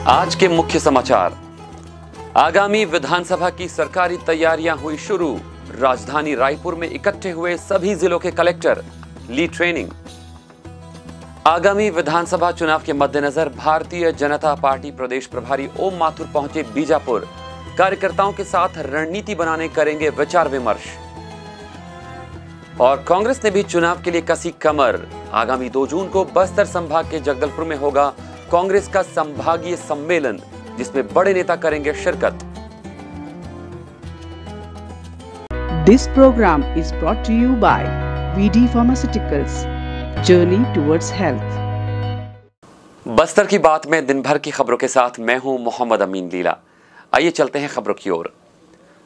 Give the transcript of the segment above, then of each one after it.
आज के मुख्य समाचार। आगामी विधानसभा की सरकारी तैयारियां हुई शुरू। राजधानी रायपुर में इकट्ठे हुए सभी जिलों के कलेक्टर, ली ट्रेनिंग। आगामी विधानसभा चुनाव के मद्देनजर भारतीय जनता पार्टी प्रदेश प्रभारी ओम माथुर पहुंचे बीजापुर। कार्यकर्ताओं के साथ रणनीति बनाने करेंगे विचार विमर्श। और कांग्रेस ने भी चुनाव के लिए कसी कमर। आगामी 2 जून को बस्तर संभाग के जगदलपुर में होगा कांग्रेस का संभागीय सम्मेलन, जिसमें बड़े नेता करेंगे शिरकत। This program is brought to you by VD Pharmaceuticals, Journey towards Health. Bastar की बात में दिन भर की खबरों के साथ मैं हूं मोहम्मद अमीन लीला। आइए चलते हैं खबरों की ओर।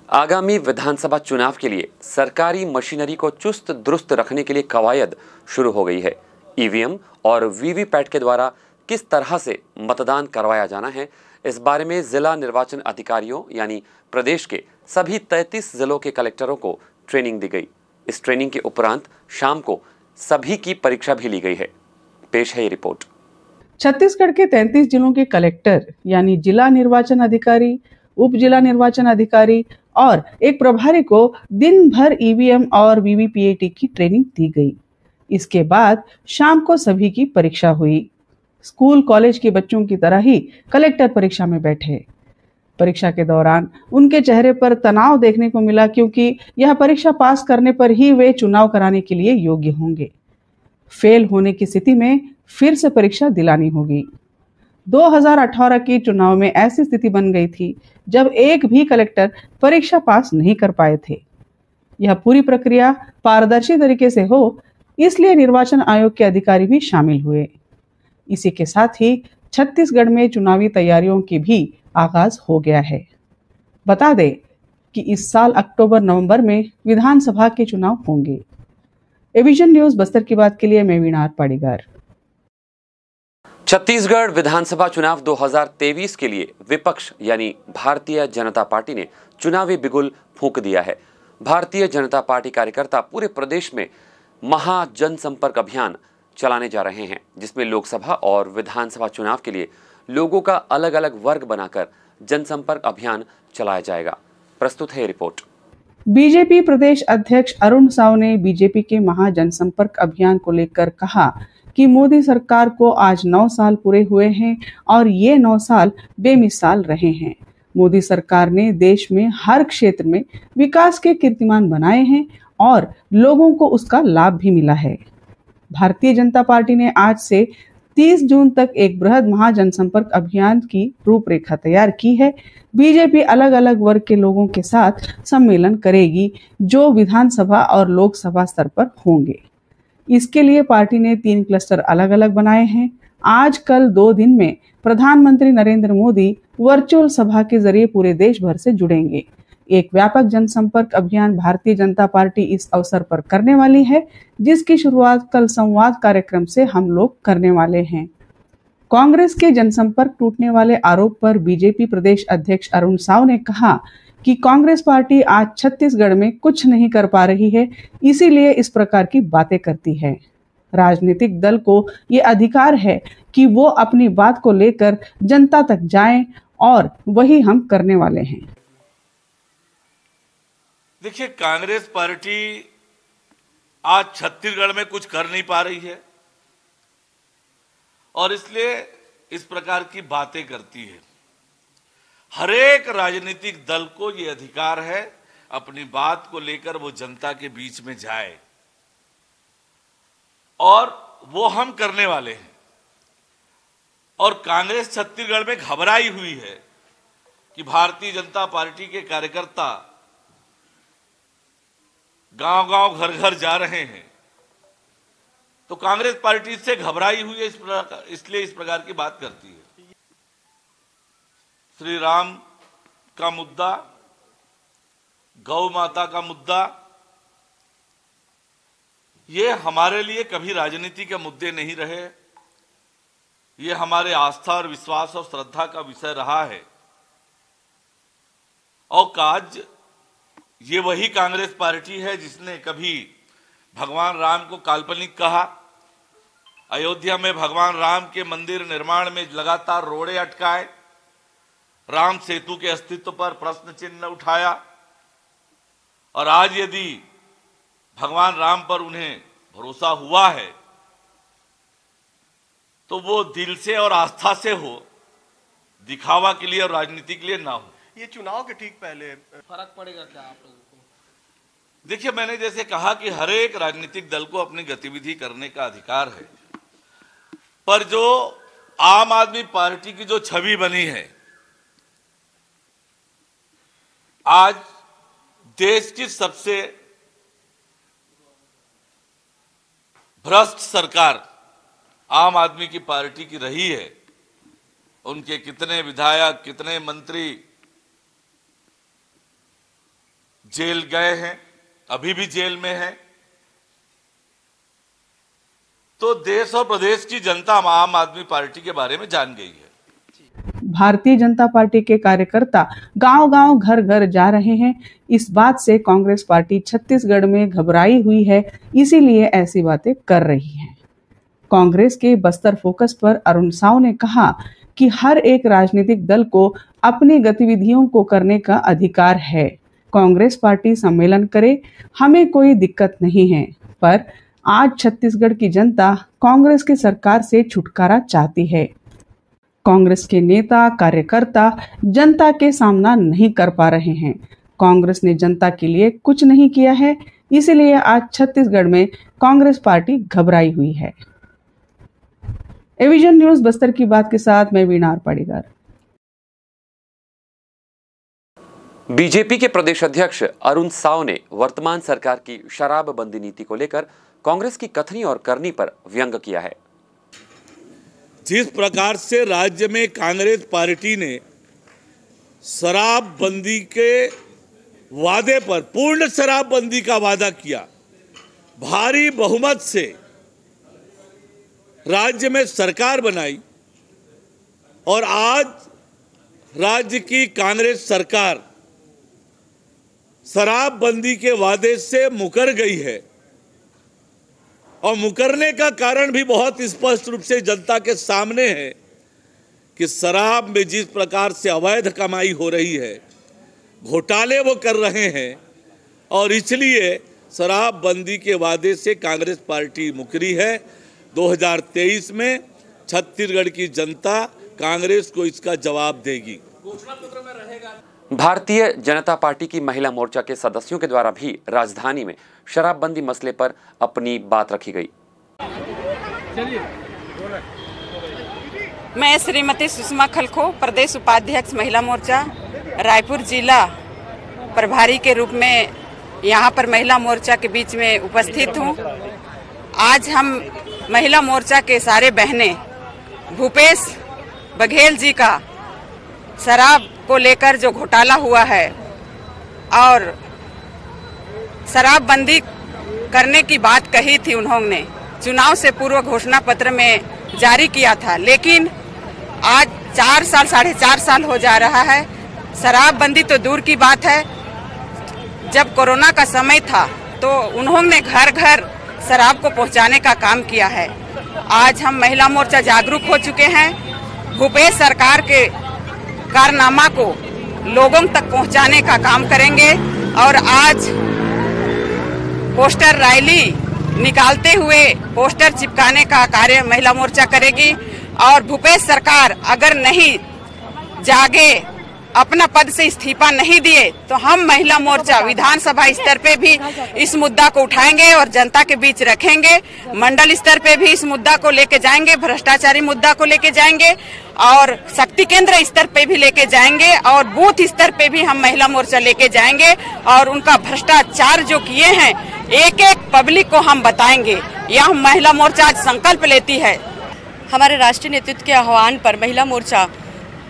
आगामी विधानसभा चुनाव के लिए सरकारी मशीनरी को चुस्त दुरुस्त रखने के लिए कवायद शुरू हो गई है। ईवीएम और वीवीपैट के द्वारा किस तरह से मतदान करवाया जाना है, इस बारे में जिला निर्वाचन अधिकारियों यानी प्रदेश के सभी 33 जिलों के कलेक्टरों को ट्रेनिंग दी गई। इस ट्रेनिंग के उपरांत शाम को सभी की परीक्षा भी ली गई है। पेश है ये रिपोर्ट। छत्तीसगढ़ के 33 जिलों के कलेक्टर यानी जिला निर्वाचन अधिकारी, उप जिला निर्वाचन अधिकारी और एक प्रभारी को दिन भर ईवीएम और वीवीपीएटी की ट्रेनिंग दी गई। इसके बाद शाम को सभी की परीक्षा हुई। स्कूल कॉलेज के बच्चों की तरह ही कलेक्टर परीक्षा में बैठे। परीक्षा के दौरान उनके चेहरे पर तनाव देखने को मिला, क्योंकि यह परीक्षा पास करने पर ही वे चुनाव कराने के लिए योग्य होंगे। फेल होने की स्थिति में फिर से परीक्षा दिलानी होगी। 2018 के चुनाव में ऐसी स्थिति बन गई थी जब एक भी कलेक्टर परीक्षा पास नहीं कर पाए थे। यह पूरी प्रक्रिया पारदर्शी तरीके से हो, इसलिए निर्वाचन आयोग के अधिकारी भी शामिल हुए। इसी के साथ ही छत्तीसगढ़ में चुनावी तैयारियों की भी आगाज हो गया है। बता दें कि इस साल अक्टूबर-नवंबर में विधानसभा के चुनाव होंगे। एविजन न्यूज बस्तर की बात के लिए मैं वीणा पाड़ीगार। छत्तीसगढ़ विधानसभा चुनाव 2023 के लिए विपक्ष यानी भारतीय जनता पार्टी ने चुनावी बिगुल फूंक दिया है। भारतीय जनता पार्टी कार्यकर्ता पूरे प्रदेश में महा जनसंपर्क अभियान चलाने जा रहे हैं, जिसमें लोकसभा और विधानसभा चुनाव के लिए लोगों का अलग अलग वर्ग बनाकर जनसंपर्क अभियान चलाया जाएगा। प्रस्तुत है रिपोर्ट। बीजेपी प्रदेश अध्यक्ष अरुण साव ने बीजेपी के महा जनसंपर्क अभियान को लेकर कहा कि मोदी सरकार को आज 9 साल पूरे हुए हैं और ये 9 साल बेमिसाल रहे हैं। मोदी सरकार ने देश में हर क्षेत्र में विकास के कीर्तिमान बनाए हैं और लोगों को उसका लाभ भी मिला है। भारतीय जनता पार्टी ने आज से 30 जून तक एक बृहद महाजनसंपर्क अभियान की रूपरेखा तैयार की है। बीजेपी अलग अलग वर्ग के लोगों के साथ सम्मेलन करेगी, जो विधानसभा और लोकसभा स्तर पर होंगे। इसके लिए पार्टी ने 3 क्लस्टर अलग अलग बनाए हैं। आज कल 2 दिन में प्रधानमंत्री नरेंद्र मोदी वर्चुअल सभा के जरिए पूरे देश भर से जुड़ेंगे। एक व्यापक जनसंपर्क अभियान भारतीय जनता पार्टी इस अवसर पर करने वाली है, जिसकी शुरुआत कल संवाद कार्यक्रम से हम लोग करने वाले हैं। कांग्रेस के जनसंपर्क टूटने वाले आरोप पर बीजेपी प्रदेश अध्यक्ष अरुण साव ने कहा कि कांग्रेस पार्टी आज छत्तीसगढ़ में कुछ नहीं कर पा रही है, इसीलिए इस प्रकार की बातें करती है। राजनीतिक दल को ये अधिकार है कि वो अपनी बात को लेकर जनता तक जाएं, और वही हम करने वाले हैं। देखिए, कांग्रेस पार्टी आज छत्तीसगढ़ में कुछ कर नहीं पा रही है और इसलिए इस प्रकार की बातें करती है। हर एक राजनीतिक दल को ये अधिकार है अपनी बात को लेकर वो जनता के बीच में जाए, और वो हम करने वाले हैं। और कांग्रेस छत्तीसगढ़ में घबराई हुई है कि भारतीय जनता पार्टी के कार्यकर्ता गांव-गांव घर-घर जा रहे हैं, तो कांग्रेस पार्टी से घबराई हुई है, इसलिए इस प्रकार की बात करती है। श्री राम का मुद्दा, गौ माता का मुद्दा, ये हमारे लिए कभी राजनीति के मुद्दे नहीं रहे। ये हमारे आस्था और विश्वास और श्रद्धा का विषय रहा है। और आज ये वही कांग्रेस पार्टी है जिसने कभी भगवान राम को काल्पनिक कहा, अयोध्या में भगवान राम के मंदिर निर्माण में लगातार रोड़े अटकाए, राम सेतु के अस्तित्व पर प्रश्न चिन्ह उठाया, और आज यदि भगवान राम पर उन्हें भरोसा हुआ है तो वो दिल से और आस्था से हो, दिखावा के लिए और राजनीति के लिए ना हो। ये चुनाव के ठीक पहले फर्क पड़ेगा क्या आप लोगों को? देखिए, मैंने जैसे कहा कि हर एक राजनीतिक दल को अपनी गतिविधि करने का अधिकार है, पर जो आम आदमी पार्टी की जो छवि बनी है, आज देश की सबसे भ्रष्ट सरकार आम आदमी की पार्टी की रही है। उनके कितने विधायक, कितने मंत्री जेल गए हैं, अभी भी जेल में हैं। तो देश और प्रदेश की जनता आम आदमी पार्टी के बारे में जान गई है। भारतीय जनता पार्टी के कार्यकर्ता गांव-गांव, घर-घर जा रहे हैं। इस बात से कांग्रेस पार्टी छत्तीसगढ़ में घबराई हुई है, इसीलिए ऐसी बातें कर रही है। कांग्रेस के बस्तर फोकस पर अरुण साव ने कहा कि हर एक राजनीतिक दल को अपनी गतिविधियों को करने का अधिकार है। कांग्रेस पार्टी सम्मेलन करे, हमें कोई दिक्कत नहीं है, पर आज छत्तीसगढ़ की जनता कांग्रेस की सरकार से छुटकारा चाहती है। कांग्रेस के नेता, कार्यकर्ता जनता के सामना नहीं कर पा रहे हैं। कांग्रेस ने जनता के लिए कुछ नहीं किया है, इसीलिए आज छत्तीसगढ़ में कांग्रेस पार्टी घबराई हुई है। एविजन न्यूज बस्तर की बात के साथ मैं वीणा पाड़ीगर। बीजेपी के प्रदेश अध्यक्ष अरुण साव ने वर्तमान सरकार की शराबबंदी नीति को लेकर कांग्रेस की कथनी और करनी पर व्यंग किया है। जिस प्रकार से राज्य में कांग्रेस पार्टी ने शराबबंदी के वादे पर, पूर्ण शराबबंदी का वादा किया, भारी बहुमत से राज्य में सरकार बनाई, और आज राज्य की कांग्रेस सरकार शराबबंदी के वादे से मुकर गई है। और मुकरने का कारण भी बहुत स्पष्ट रूप से जनता के सामने है कि शराब में जिस प्रकार से अवैध कमाई हो रही है, घोटाले वो कर रहे हैं, और इसलिए शराबबंदी के वादे से कांग्रेस पार्टी मुकरी है। 2023 में छत्तीसगढ़ की जनता कांग्रेस को इसका जवाब देगी। भारतीय जनता पार्टी की महिला मोर्चा के सदस्यों के द्वारा भी राजधानी में शराबबंदी मसले पर अपनी बात रखी गई। मैं श्रीमती सुषमा खलखो, प्रदेश उपाध्यक्ष महिला मोर्चा, रायपुर जिला प्रभारी के रूप में यहाँ पर महिला मोर्चा के बीच में उपस्थित हूँ। आज हम महिला मोर्चा के सारे बहनें भूपेश बघेल जी का शराब को लेकर जो घोटाला हुआ है और शराबबंदी करने की बात कही थी, उन्होंने चुनाव से पूर्व घोषणा पत्र में जारी किया था, लेकिन आज 4 साल, 4.5 साल हो जा रहा है। शराबबंदी तो दूर की बात है, जब कोरोना का समय था तो उन्होंने घर घर शराब को पहुंचाने का काम किया है। आज हम महिला मोर्चा जागरूक हो चुके हैं। भूपेश सरकार के कारनामा को लोगों तक पहुंचाने का काम करेंगे, और आज पोस्टर रैली निकालते हुए पोस्टर चिपकाने का कार्य महिला मोर्चा करेगी। और भूपेश सरकार अगर नहीं जागे, अपना पद से इस्तीफा नहीं दिए, तो हम महिला मोर्चा विधानसभा स्तर पे भी इस मुद्दा को उठाएंगे और जनता के बीच रखेंगे। मंडल स्तर पे भी इस मुद्दा को लेके जाएंगे, भ्रष्टाचारी मुद्दा को लेके जाएंगे, और शक्ति केंद्र स्तर पे भी लेके जाएंगे, और बूथ स्तर पे भी हम महिला मोर्चा लेके जाएंगे। और उनका भ्रष्टाचार जो किए हैं, एक एक पब्लिक को हम बताएंगे। यह महिला मोर्चा आज संकल्प लेती है। हमारे राष्ट्रीय नेतृत्व के आह्वान पर महिला मोर्चा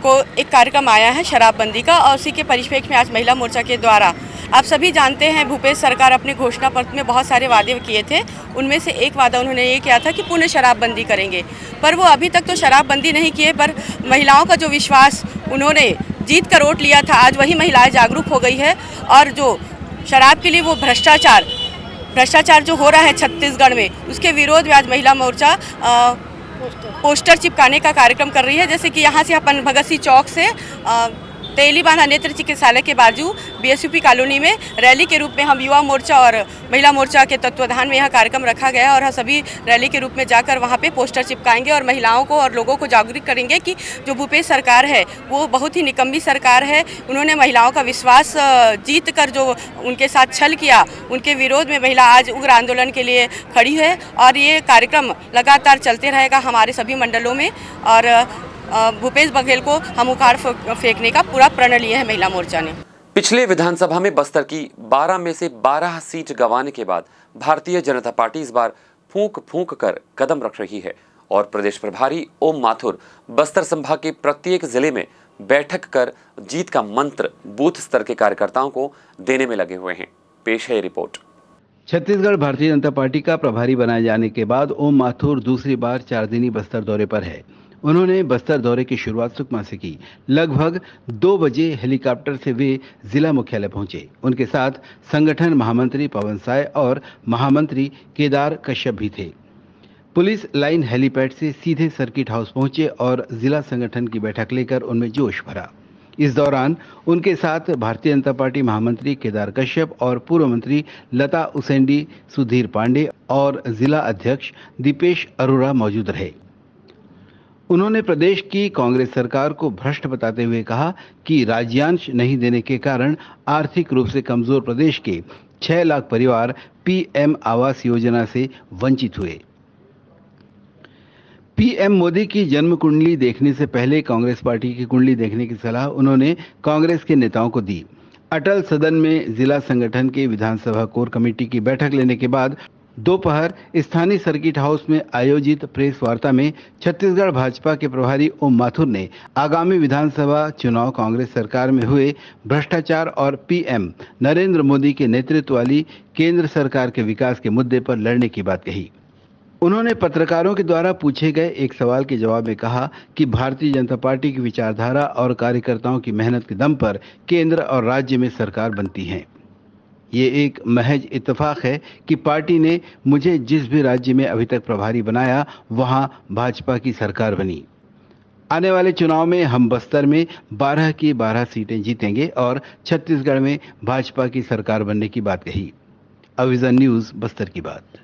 को एक कार्यक्रम आया है शराबबंदी का, और उसी के परिप्रेक्ष्य में आज महिला मोर्चा के द्वारा, आप सभी जानते हैं भूपेश सरकार अपने घोषणा पत्र में बहुत सारे वादे किए थे। उनमें से एक वादा उन्होंने ये किया था कि पूर्ण शराबबंदी करेंगे, पर वो अभी तक तो शराबबंदी नहीं किए, पर महिलाओं का जो विश्वास उन्होंने जीत कर वोट लिया था, आज वही महिलाएं जागरूक हो गई है। और जो शराब के लिए वो भ्रष्टाचार जो हो रहा है छत्तीसगढ़ में, उसके विरोध में आज महिला मोर्चा पोस्टर चिपकाने का कार्यक्रम कर रही है। जैसे कि यहाँ से अपन भगत सिंह चौक से तेली बांधा नेत्र चिकित्सालय के बाजू बीएसयूपी कॉलोनी में रैली के रूप में हम युवा मोर्चा और महिला मोर्चा के तत्वाधान में यह कार्यक्रम रखा गया और हम सभी रैली के रूप में जाकर वहां पे पोस्टर चिपकाएंगे और महिलाओं को और लोगों को जागरूक करेंगे कि जो भूपेश सरकार है वो बहुत ही निकम्मी सरकार है। उन्होंने महिलाओं का विश्वास जीत कर जो उनके साथ छल किया, उनके विरोध में महिला आज उग्र आंदोलन के लिए खड़ी है और ये कार्यक्रम लगातार चलते रहेगा हमारे सभी मंडलों में। और भूपेश बघेल को हम उखाड़ फेंकने का पूरा प्रण लिया है महिला मोर्चा ने। पिछले विधानसभा में बस्तर की 12 में से 12 सीट गंवाने के बाद भारतीय जनता पार्टी इस बार फूंक फूंक कर कदम रख रही है और प्रदेश प्रभारी ओम माथुर बस्तर संभाग के प्रत्येक जिले में बैठक कर जीत का मंत्र बूथ स्तर के कार्यकर्ताओं को देने में लगे हुए हैं। पेश है रिपोर्ट। छत्तीसगढ़ भारतीय जनता पार्टी का प्रभारी बनाए जाने के बाद ओम माथुर दूसरी बार 4 दिनी बस्तर दौरे पर है। उन्होंने बस्तर दौरे की शुरुआत सुकमा से की। लगभग 2 बजे हेलीकॉप्टर से वे जिला मुख्यालय पहुंचे। उनके साथ संगठन महामंत्री पवन साय और महामंत्री केदार कश्यप भी थे। पुलिस लाइन हेलीपैड से सीधे सर्किट हाउस पहुंचे और जिला संगठन की बैठक लेकर उनमें जोश भरा। इस दौरान उनके साथ भारतीय जनता पार्टी महामंत्री केदार कश्यप और पूर्व मंत्री लता उसेंडी, सुधीर पांडे और जिला अध्यक्ष दीपेश अरोरा मौजूद रहे। उन्होंने प्रदेश की कांग्रेस सरकार को भ्रष्ट बताते हुए कहा कि राज्यांश नहीं देने के कारण आर्थिक रूप से कमजोर प्रदेश के 6 लाख परिवार पीएम आवास योजना से वंचित हुए। पीएम मोदी की जन्म कुंडली देखने से पहले कांग्रेस पार्टी की कुंडली देखने की सलाह उन्होंने कांग्रेस के नेताओं को दी। अटल सदन में जिला संगठन के विधानसभा कोर कमेटी की बैठक लेने के बाद दोपहर स्थानीय सर्किट हाउस में आयोजित प्रेस वार्ता में छत्तीसगढ़ भाजपा के प्रभारी ओम माथुर ने आगामी विधानसभा चुनाव कांग्रेस सरकार में हुए भ्रष्टाचार और पीएम नरेंद्र मोदी के नेतृत्व वाली केंद्र सरकार के विकास के मुद्दे पर लड़ने की बात कही। उन्होंने पत्रकारों के द्वारा पूछे गए एक सवाल के जवाब में कहा कि भारतीय जनता पार्टी की विचारधारा और कार्यकर्ताओं की मेहनत के दम पर केंद्र और राज्य में सरकार बनती है। ये एक महज इत्तेफाक है कि पार्टी ने मुझे जिस भी राज्य में अभी तक प्रभारी बनाया वहां भाजपा की सरकार बनी। आने वाले चुनाव में हम बस्तर में 12 की 12 सीटें जीतेंगे और छत्तीसगढ़ में भाजपा की सरकार बनने की बात कही। अविजन न्यूज बस्तर की बात।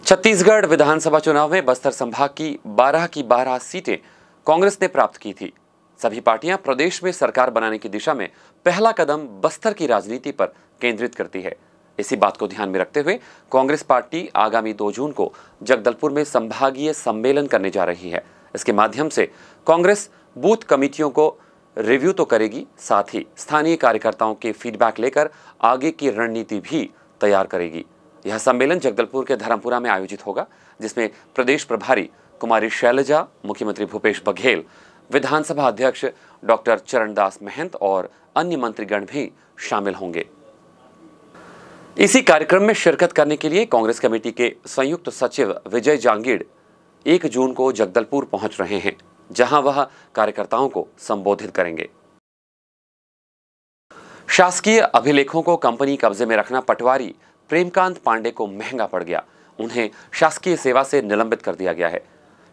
छत्तीसगढ़ विधानसभा चुनाव में बस्तर संभाग की 12 सीटें कांग्रेस ने प्राप्त की थी। सभी पार्टियां प्रदेश में सरकार बनाने की दिशा में पहला कदम बस्तर की राजनीति पर केंद्रित करती है। इसी बात को ध्यान में रखते हुए कांग्रेस पार्टी आगामी 2 जून को जगदलपुर में संभागीय सम्मेलन करने जा रही है। इसके माध्यम से कांग्रेस बूथ कमेटियों को रिव्यू तो करेगी, साथ ही स्थानीय कार्यकर्ताओं के फीडबैक लेकर आगे की रणनीति भी तैयार करेगी। यह सम्मेलन जगदलपुर के धर्मपुरा में आयोजित होगा, जिसमें प्रदेश प्रभारी कुमारी शैलजा, मुख्यमंत्री भूपेश बघेल, विधानसभा अध्यक्ष डॉक्टर चरणदास महंत और अन्य मंत्रीगण भी शामिल होंगे। इसी कार्यक्रम में शिरकत करने के लिए कांग्रेस कमेटी के संयुक्त सचिव विजय जांगीड़ 1 जून को जगदलपुर पहुंच रहे हैं, जहां वह कार्यकर्ताओं को संबोधित करेंगे। शासकीय अभिलेखों को कंपनी कब्जे में रखना पटवारी प्रेमकांत पांडे को महंगा पड़ गया। उन्हें शासकीय सेवा से निलंबित कर दिया गया है।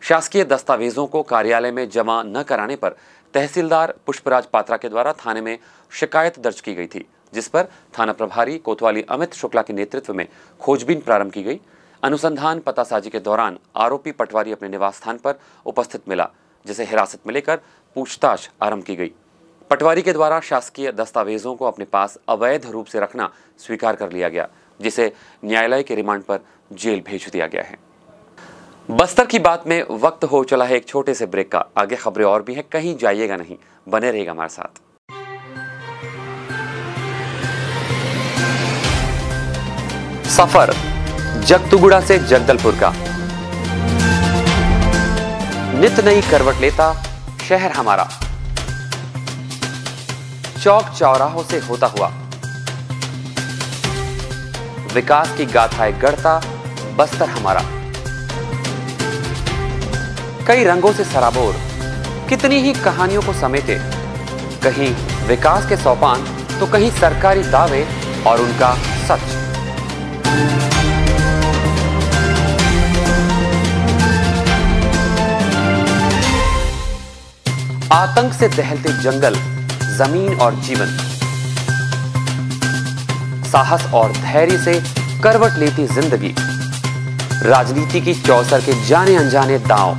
शासकीय दस्तावेजों को कार्यालय में जमा न कराने पर तहसीलदार पुष्पराज पात्रा के द्वारा थाने में शिकायत दर्ज की गई थी, जिस पर थाना प्रभारी कोतवाली अमित शुक्ला के नेतृत्व में खोजबीन प्रारंभ की गई। अनुसंधान पतासाजी के दौरान आरोपी पटवारी अपने निवास स्थान पर उपस्थित मिला, जिसे हिरासत में लेकर पूछताछ आरंभ की गई। पटवारी के द्वारा शासकीय दस्तावेजों को अपने पास अवैध रूप से रखना स्वीकार कर लिया गया, जिसे न्यायालय के रिमांड पर जेल भेज दिया गया है। बस्तर की बात में वक्त हो चला है एक छोटे से ब्रेक का। आगे खबरें और भी हैं, कहीं जाइएगा नहीं, बने रहेगा हमारे साथ। सफर जगतुगुड़ा से जगदलपुर का नित नई करवट लेता शहर हमारा, चौक चौराहों से होता हुआ विकास की गाथाएं गढ़ता बस्तर हमारा। कई रंगों से सराबोर कितनी ही कहानियों को समेटे, कहीं विकास के सोपान तो कहीं सरकारी दावे और उनका सच। आतंक से दहलते जंगल, जमीन और जीवन, साहस और धैर्य से करवट लेती जिंदगी, राजनीति की चौसर के जाने अनजाने दांव,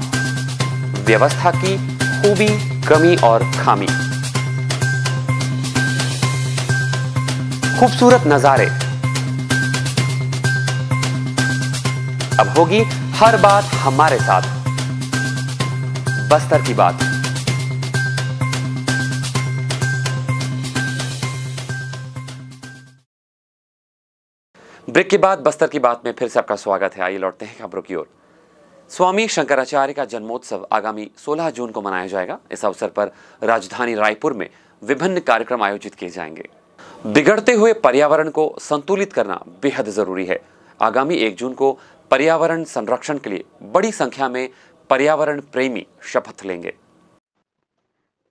व्यवस्था की खूबी, कमी और खामी, खूबसूरत नजारे। अब होगी हर बात हमारे साथ, बस्तर की बात। ब्रेक के बाद बस्तर की बात में फिर से आपका स्वागत है। आइए लौटते हैं खबरों की ओर। स्वामी शंकराचार्य का जन्मोत्सव आगामी 16 जून को मनाया जाएगा। इस अवसर पर राजधानी रायपुर में विभिन्न कार्यक्रम आयोजित किए जाएंगे। बिगड़ते हुए पर्यावरण को संतुलित करना बेहद जरूरी है। आगामी 1 जून को पर्यावरण संरक्षण के लिए बड़ी संख्या में पर्यावरण प्रेमी शपथ लेंगे।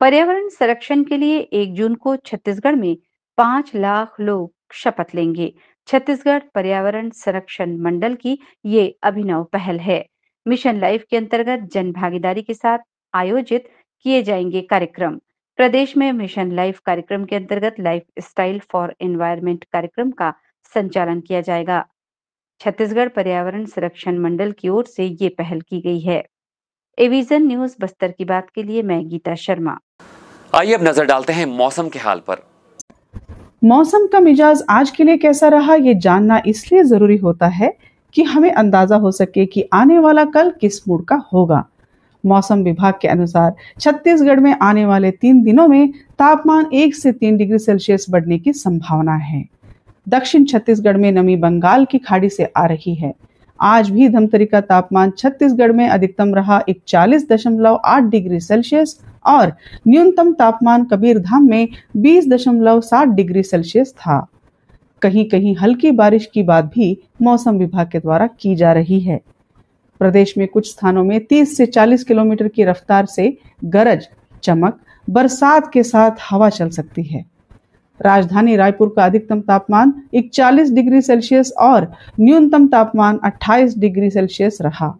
पर्यावरण संरक्षण के लिए 1 जून को छत्तीसगढ़ में 5 लाख लोग शपथ लेंगे। छत्तीसगढ़ पर्यावरण संरक्षण मंडल की ये अभिनव पहल है। मिशन लाइफ के अंतर्गत जन भागीदारी के साथ आयोजित किए जाएंगे कार्यक्रम। प्रदेश में मिशन लाइफ कार्यक्रम के अंतर्गत लाइफ स्टाइल फॉर एनवायरमेंट कार्यक्रम का संचालन किया जाएगा। छत्तीसगढ़ पर्यावरण संरक्षण मंडल की ओर से ये पहल की गई है। एविजन न्यूज बस्तर की बात के लिए मैं गीता शर्मा। आइए अब नजर डालते हैं मौसम के हाल पर। मौसम का मिजाज आज के लिए कैसा रहा, ये जानना इसलिए जरूरी होता है कि हमें अंदाजा हो सके कि आने वाला कल किस मूड का होगा। मौसम विभाग के अनुसार छत्तीसगढ़ में आने वाले 3 दिनों में तापमान 1 से 3 डिग्री सेल्सियस बढ़ने की संभावना है। दक्षिण छत्तीसगढ़ में नमी बंगाल की खाड़ी से आ रही है। आज भी धमतरी का तापमान छत्तीसगढ़ में अधिकतम रहा 41.8 डिग्री सेल्सियस और न्यूनतम तापमान कबीरधाम में 20.7 डिग्री सेल्सियस था। कहीं कहीं हल्की बारिश की बात भी मौसम विभाग के द्वारा की जा रही है। प्रदेश में कुछ स्थानों में 30 से 40 किलोमीटर की रफ्तार से गरज, चमक, बरसात के साथ हवा चल सकती है। राजधानी रायपुर का अधिकतम तापमान 41 डिग्री सेल्सियस और न्यूनतम तापमान 28 डिग्री सेल्सियस रहा।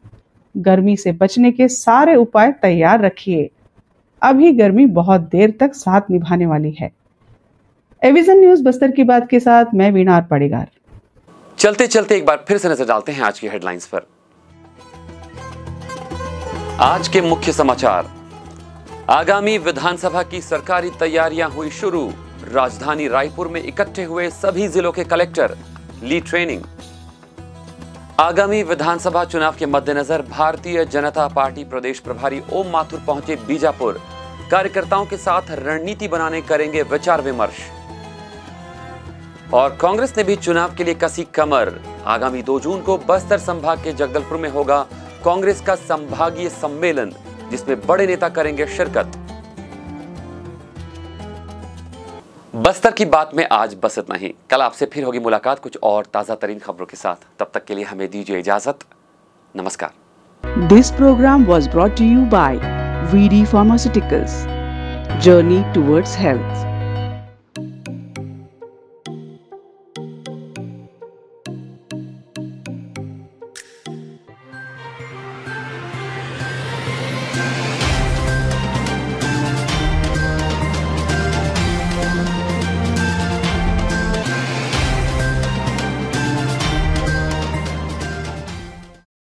गर्मी से बचने के सारे उपाय तैयार रखिए। अभी गर्मी बहुत देर तक साथ निभाने वाली है। एविजन न्यूज बस्तर की बात के साथ मैं वीणा पड़ेगार। चलते चलते एक बार फिर से नजर डालते हैं आज की हेडलाइंस पर। आज के मुख्य समाचार। आगामी विधानसभा की सरकारी तैयारियां हुई शुरू। राजधानी रायपुर में इकट्ठे हुए सभी जिलों के कलेक्टर, ली ट्रेनिंग। आगामी विधानसभा चुनाव के मद्देनजर भारतीय जनता पार्टी प्रदेश प्रभारी ओम माथुर पहुंचे बीजापुर। कार्यकर्ताओं के साथ रणनीति बनाने करेंगे विचार विमर्श। और कांग्रेस ने भी चुनाव के लिए कसी कमर। आगामी 2 जून को बस्तर संभाग के जगदलपुर में होगा कांग्रेस का संभागीय सम्मेलन, जिसमें बड़े नेता करेंगे शिरकत। बस्तर की बात में आज बस इतना ही। कल आपसे फिर होगी मुलाकात कुछ और ताजा तरीन खबरों के साथ। तब तक के लिए हमें दीजिए इजाजत। नमस्कार। This program was brought to you by VD Pharmaceuticals. Journey towards health.